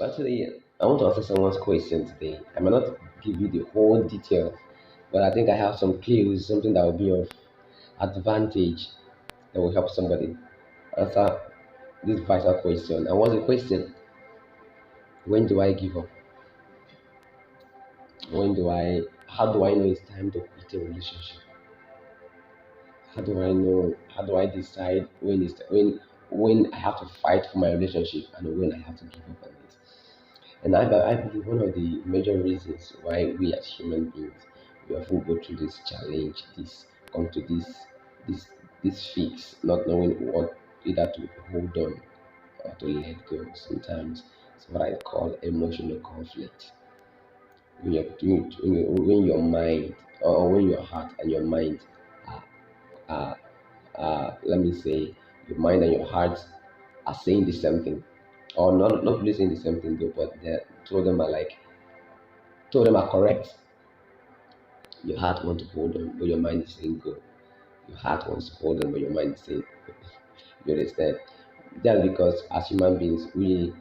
Actually, I want to answer someone's question today. I might not give you the whole detail, but I think I have some clues, something that will be of advantage that will help somebody answer this vital question. And what's the question? When do I give up? How do I know it's time to quit a relationship? How do I decide when I have to fight for my relationship and when I have to give up on it? And I believe one of the major reasons why we as human beings we often go through this challenge, come to this this fix, not knowing what either to hold on or to let go. Sometimes it's what I call emotional conflict. When your mind or when your heart and your mind are, are let me say your mind and your heart are saying the same thing, or not really saying the same thing though, but two of them are like two of them are correct. Your heart wants to hold on, but your mind is saying go. Your heart wants to hold on, but your mind is saying go. You understand? That's because as human beings, when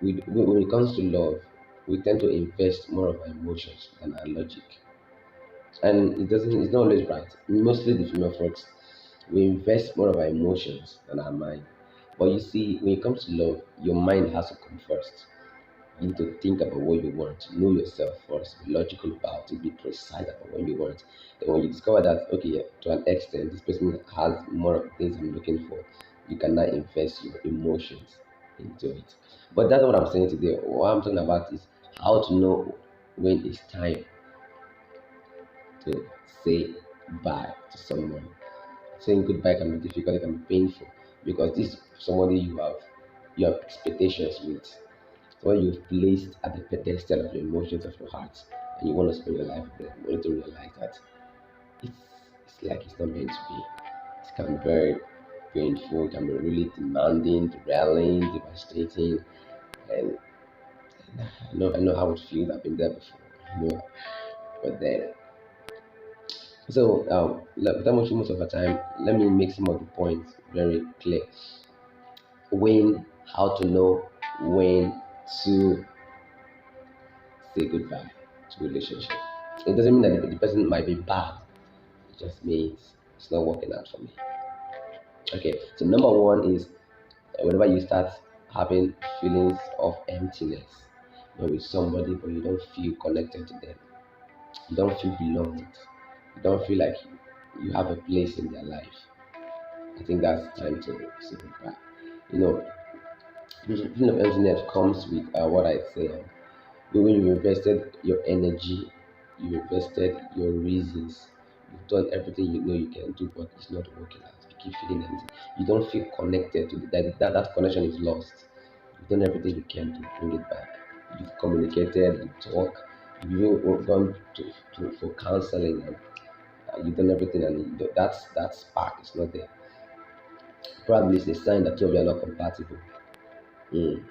it comes to love, we tend to invest more of our emotions than our logic, and it's not always right. Mostly the female folks, we invest more of our emotions than our mind. But you see, when it comes to love, your mind has to come first. You need to think about what you want, know yourself first, be logical about it, be precise about what you want. Then when you discover that, okay, yeah, to an extent, this person has more of the things I'm looking for, you can now invest your emotions into it. But that's what I'm saying today. What I'm talking about is how to know when it's time to say bye to someone. Saying goodbye can be difficult, it can be painful because this is somebody you have expectations with. When you've placed at the pedestal of your emotions of your heart and you want to spend your life with them, you need to realize that it's, it's like it's not meant to be. It can be very painful, it can be really demanding, derailing, devastating, and I know how it feels. I've been there before, but then without much most of the time, let me make some of the points very clear. How to know when to say goodbye to relationship. It doesn't mean that the person might be bad. It just means it's not working out for me. Okay, so number one is whenever you start having feelings of emptiness, you're with somebody but you don't feel connected to them, you don't feel belonged, you don't feel like you have a place in their life. I think that's time to say goodbye. You know, this feeling of emptiness comes with what I say. When you've invested your energy, you've invested your reasons, you've done everything you know you can do, but it's not working out. You keep feeling empty. You don't feel connected to that connection is lost. You've done everything you can to bring it back. You've communicated, you talk, you've even gone for counseling, and you've done everything, and that spark is not there. Probably it's a sign that two of you are not compatible. Mm.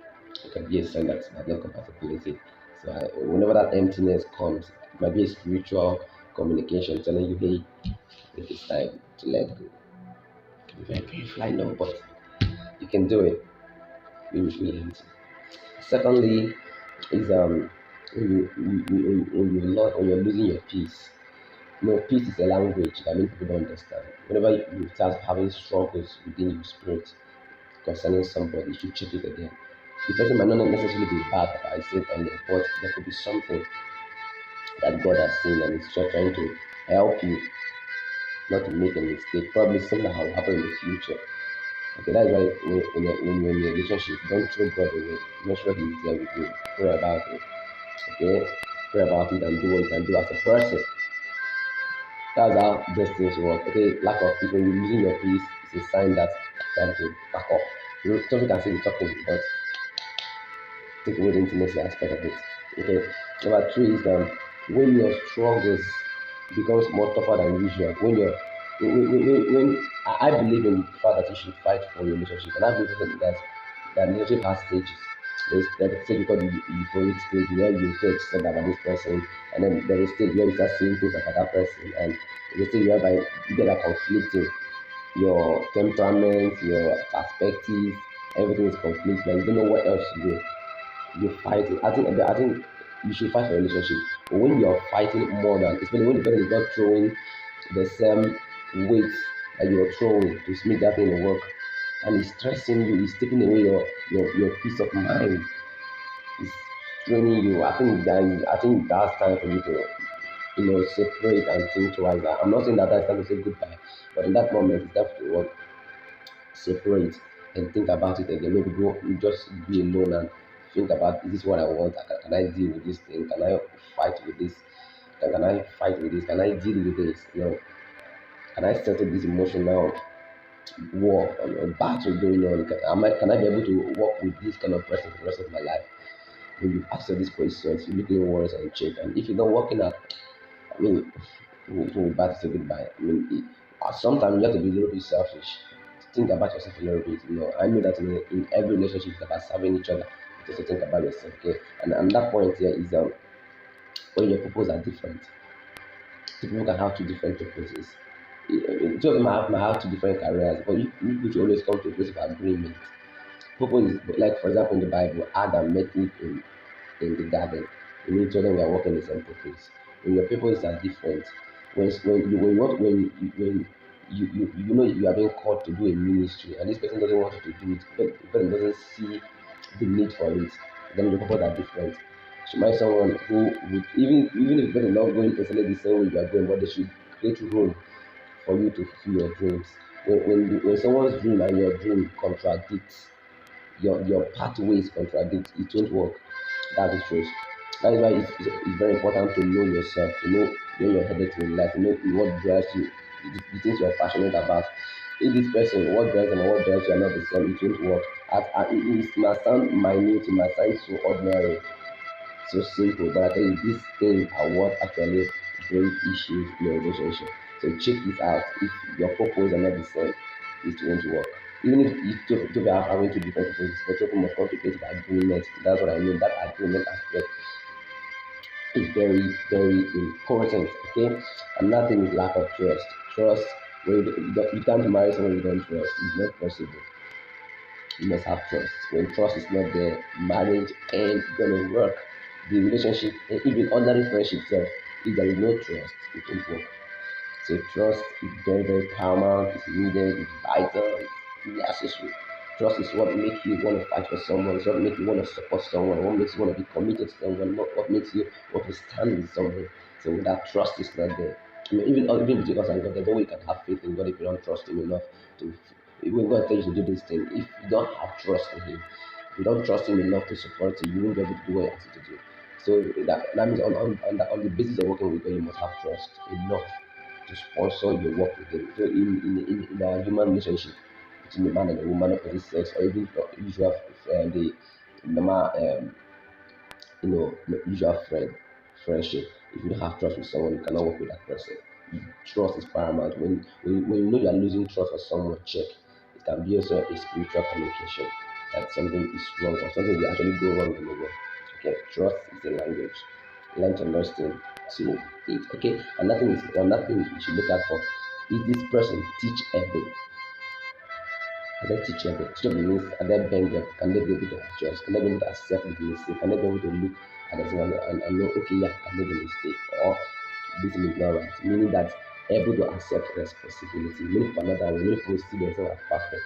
It can be a sign that there's no compatibility. So whenever that emptiness comes, it might be a spiritual communication telling you, hey, I think it's time to let go. It can be very painful, I know, but you can do it when you feel empty. Secondly, is when you're losing your peace. You know, peace is a language that many people don't understand. Whenever you start having struggles within your spirit concerning somebody, you should check it again. The person might not necessarily be bad, I said earlier, but there could be something that God has seen and is just trying to help you not to make a mistake. Probably something that will happen in the future. Okay, that's why when you're in a relationship, don't throw God away. Make sure He's there with you. Pray about it. Okay? Pray about it and do what you can do as a person. That's how those things work. Okay, lack of peace, when you're losing your peace, it's a sign that it's time to back up. You know, something can say we're talking, but take away the intimacy aspect of it. Okay. Number three is when your struggles becomes more tougher than usual. When I believe in the fact that you should fight for your relationship, and I believe that relationship has stages. There's the stage called the euphoric stage where you feel excited about this person, and then there is stage where you start seeing things about that person, and there's a stage whereby you get that conflicting. Your temperament, your perspectives, everything is conflicting, and you don't know what else to do. you fight it. I think you should fight for a relationship. But when you are fighting more than, especially when the person is not throwing the same weight that you are throwing to make that thing work, and it's stressing you, it's taking away your peace of mind, it's draining you. I think that's time for you to separate and think twice. I'm not saying that that's time to say goodbye, but in that moment, it's time to what separate and think about it again. Maybe go just be alone and think about, is this what I want? Can I deal with this thing? Can I fight with this? Can I fight with this? Can I deal with this? Can I settle this emotional war or battle going on? Can I be able to work with this kind of person for the rest of my life? When you ask these questions, you look in words and check. And if you're not working out, I mean, we'll about to say goodbye. I mean, sometimes you have to be a little bit selfish. Think about yourself a little bit. I know that in every relationship it's about serving each other. You have to think about yourself, okay? And that point here is when your purposes are different. Two people can have two different purposes. Two of them might have two different careers, but you should always come to a place of agreement. Purpose is like, for example, in the Bible, Adam met Eve in the garden. You mean two of them were working the same purpose. When your purposes are different, when you are being called to do a ministry and this person doesn't want you to do it, but the person doesn't see the need for it, then the purposes are different. She might someone who would, even if the person is not going necessarily the same way you are going, but they should create room for you to fulfill your dreams. When someone's dream and your dream contradicts, your pathways contradict, it won't work. That's the truth. That is why it's very important to know yourself, to know where you're headed to in life, to know what drives you, the things you're passionate about. If this person, what drives them and what drives you are not the same, it won't work. It must sound minute, it must sound so ordinary, so simple, but I tell you, these things are what actually bring issues in your relationship. So check it out. If your purpose are not the same, it won't work. Even if you two are having two different purposes, but two must come to create agreement. That's what I mean. That agreement aspect is very, very important. Okay. Another thing is lack of trust. Trust, when you can't marry someone you don't trust. It's not possible. You must have trust. When trust is not there, marriage ain't gonna work. The relationship, even ordinary friendship itself, if there is no trust, it won't work. So trust is very, very paramount, it's needed, it's vital, it's necessary. Trust is what makes you want to fight for someone, it's what makes you want to support someone, what makes you want to be committed to someone, what makes you want to stand with someone. So when that trust is not there, I mean, even between us and God, there's no way you can have faith in God if you don't trust Him enough to. When God tells you to do this thing, if you don't have trust in Him, if you don't trust Him enough to support you, you won't be able to do what He asks you to do. So that means on the basis of working with God, you must have trust enough to sponsor your work with them. So in a human relationship between a man and a woman, opposite sex, or even usual the normal usual friendship. If you don't have trust with someone, you cannot work with that person. Trust is paramount. When you know you are losing trust for someone, check. It can be also a spiritual communication that something is wrong or something will actually go wrong in the world. Okay, trust is a language. Learn to understand to it. Okay, another thing you should look out for is this person teachable. Are they teachable? Teachable means are they bendable? Can they be able to adjust? Can they be able to accept the mistake? Can they be able to look at the someone and know, okay, yeah, I made a mistake, or this thing is not right? Meaning that able to accept responsibility. Many people are not that way. Many people see themselves as perfect.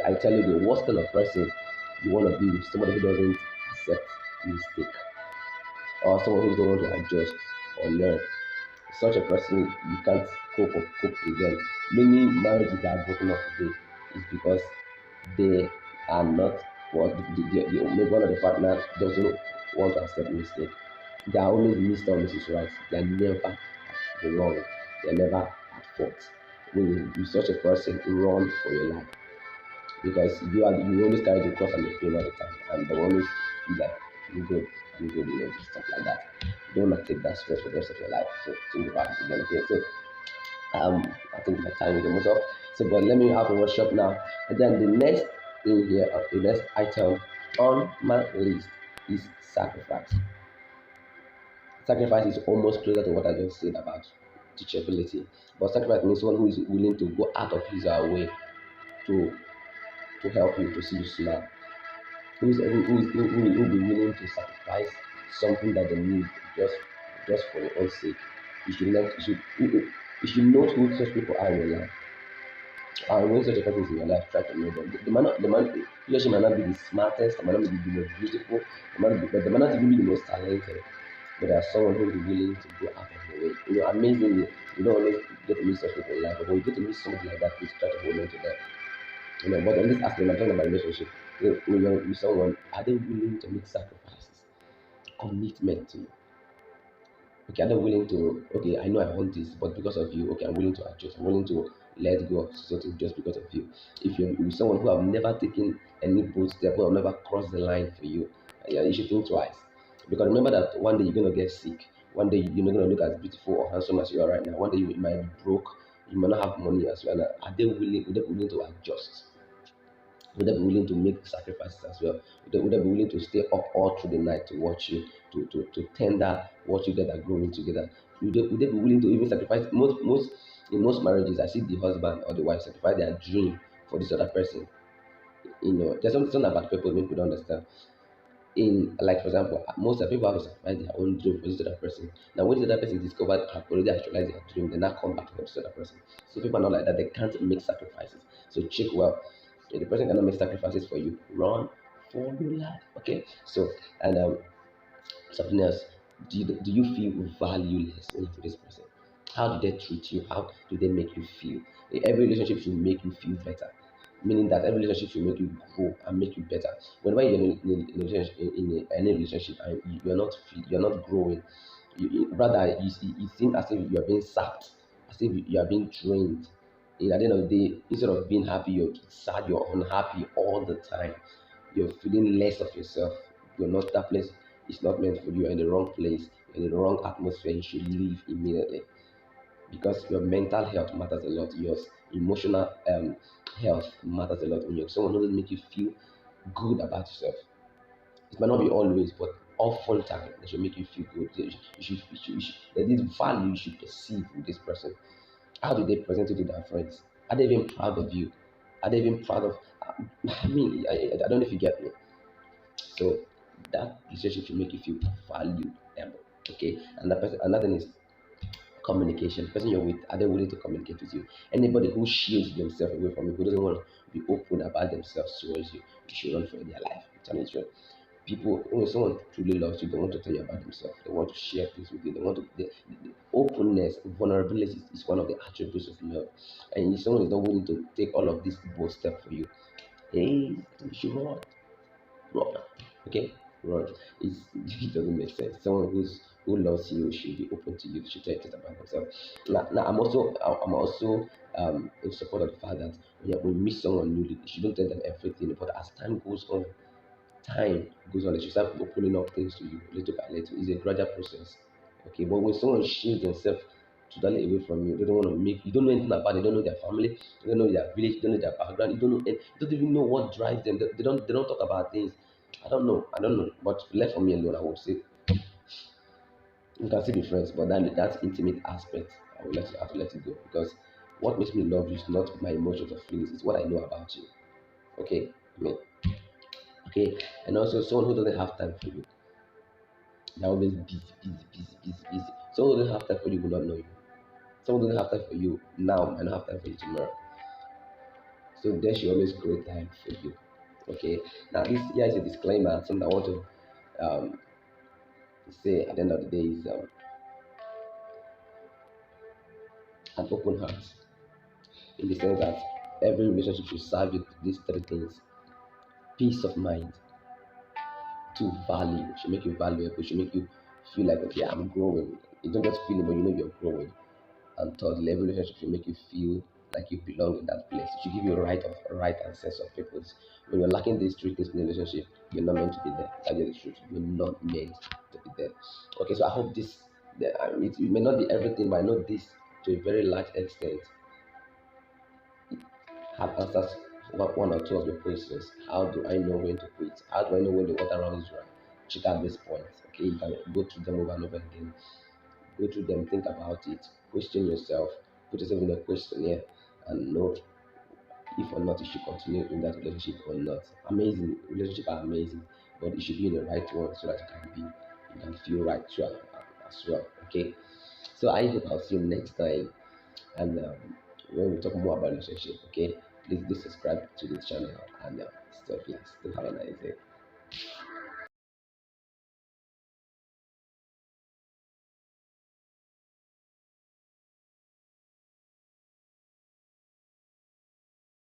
I tell you, the worst kind of person you want to be with somebody who doesn't accept mistake, or someone who doesn't want to adjust or learn. Such a person, you can't cope with them. Many marriages that are broken up today is because they are not what maybe one of the partners doesn't want to accept mistake. They are always Mr. or Mrs. Right. They are never at the wrong. They are never at fault. When you such a person, run for your life because you always carry the cross and the pain all the time, and they will always be like, I'm good, stuff like that. You don't want to take that stress for the rest of your life. So think about it again. Okay, so I think my time is almost up. So, but let me have a workshop now. And then the next thing here, the next item on my list is sacrifice. Sacrifice is almost closer to what I just said about teachability. But sacrifice means someone who is willing to go out of his or her way to to help you to see you smile. who will be willing to sacrifice something that they need just for your own sake. You should learn. You should know who such people are in your life. And when such a person is in your life, try to know them. He or she might not be the smartest, they might not be the most beautiful, but they might not even be the most talented. But there's someone who will be willing to go out of the way. Amazingly, you don't always get to meet such people in life, but when you get to meet somebody like that, please try to hold on to them. But on this aspect, I'm talking about relationship. When you're with someone, are they willing to make sacrifices, commitment to you? Okay, are they willing to? Okay, I know I want this, but because of you, okay, I'm willing to adjust. I'm willing to let go of something just because of you. If you're with someone who have never taken any bold step, who have never crossed the line for you, yeah, you should think twice. Because remember that one day you're gonna get sick. One day you're not gonna look as beautiful or handsome as you are right now. One day you might be broke. You might not have money as well. Are they willing? Are they willing to adjust? Would they be willing to make sacrifices as well? Would they be willing to stay up all through the night to watch you, to tender, watch you together, growing together? Would they be willing to even sacrifice? In most marriages, I see the husband or the wife sacrifice their dream for this other person. There's something about people make people don't understand. In like for example, most of the people have to sacrifice their own dream for this other person. Now when the other person discovered have already actualized their dream, they now come back for this other person. So people are not like that, they can't make sacrifices. So check well. If the person cannot make sacrifices for you, run for your life. Okay. So and something else, do you feel valueless when you're with this person? How do they treat you? How do they make you feel? Every relationship should make you feel better, meaning that every relationship should make you grow and make you better. Whenever you're in a relationship, any relationship, and you're not growing, rather you seem as if you are being sapped, as if you are being drained. At the end of the day, instead of being happy, you're sad, you're unhappy all the time. You're feeling less of yourself. You're not that place. It's not meant for you. You're in the wrong place. You're in the wrong atmosphere. You should leave immediately because your mental health matters a lot. Your emotional health matters a lot. When you're someone who doesn't make you feel good about yourself, it might not be always, but often time they should make you feel good. There's this value you should perceive with this person. How do they present it to their friends? Are they even proud of you? Are they even proud of? I mean, I don't know if you get me. So that relationship should make you feel valued. Okay, and another thing is communication. The person you're with, are they willing to communicate with you? Anybody who shields themselves away from you, who doesn't want to be open about themselves towards you, you should run for their life. I'm telling you the truth. People, when someone truly loves you, they want to tell you about themselves. They want to share things with you. They want to. The openness, vulnerability is one of the attributes of love. And if someone is not willing to take all of this bold step for you, hey, you should run. Okay, run. It doesn't make sense. Someone who loves you should be open to you. Should tell you things about themselves. Now I'm also in support of the fact that when you meet someone new, you shouldn't tell them everything. But as time goes on, they should start opening up things to you little by little. It's a gradual process. Okay, but when someone shields themselves totally away from you, they don't want to make you don't know anything about it, you don't know their family, you don't know their village, you don't know their background, you don't even know what drives them. They don't talk about things. I don't know. But left for me alone, I would say you can still be friends, but that intimate aspect, I have to let it go because what makes me love you is not my emotions or feelings, it's what I know about you. Okay, I mean, okay, and also someone who doesn't have time for you. They're always busy, busy, busy, busy, busy. Someone who doesn't have time for you will not know you. Someone who doesn't have time for you now and not have time for you tomorrow. So they should always create time for you. Okay. Now this here is a disclaimer. Something I want to um, say at the end of the day is an open heart in the sense that every relationship should serve you these three things: peace of mind, to value, should make you valuable, should make you feel like okay, I'm growing. You don't just feel it, but you know you're growing. And thirdly, every relationship should make you feel like you belong in that place. It should give you a right and sense of purpose. When you're lacking these three things in a relationship, you're not meant to be there. That's just the truth. You're not meant to be there. Okay, so I hope this. It may not be everything, but I know this to a very large extent have answers one or two of your questions. How do I know when to quit? How do I know when the water runs dry? Check out these points. Okay, you can go through them over and over again. Go through them, think about it, question yourself, put yourself in a questionnaire, and know if or not you should continue in that relationship or not. Amazing relationships are amazing, but you should be in the right one so that you can feel right too, as well. Okay, so I hope I'll see you next time, and when we talk more about relationship. Okay, please do subscribe to the channel and stay blessed. Do have a nice day.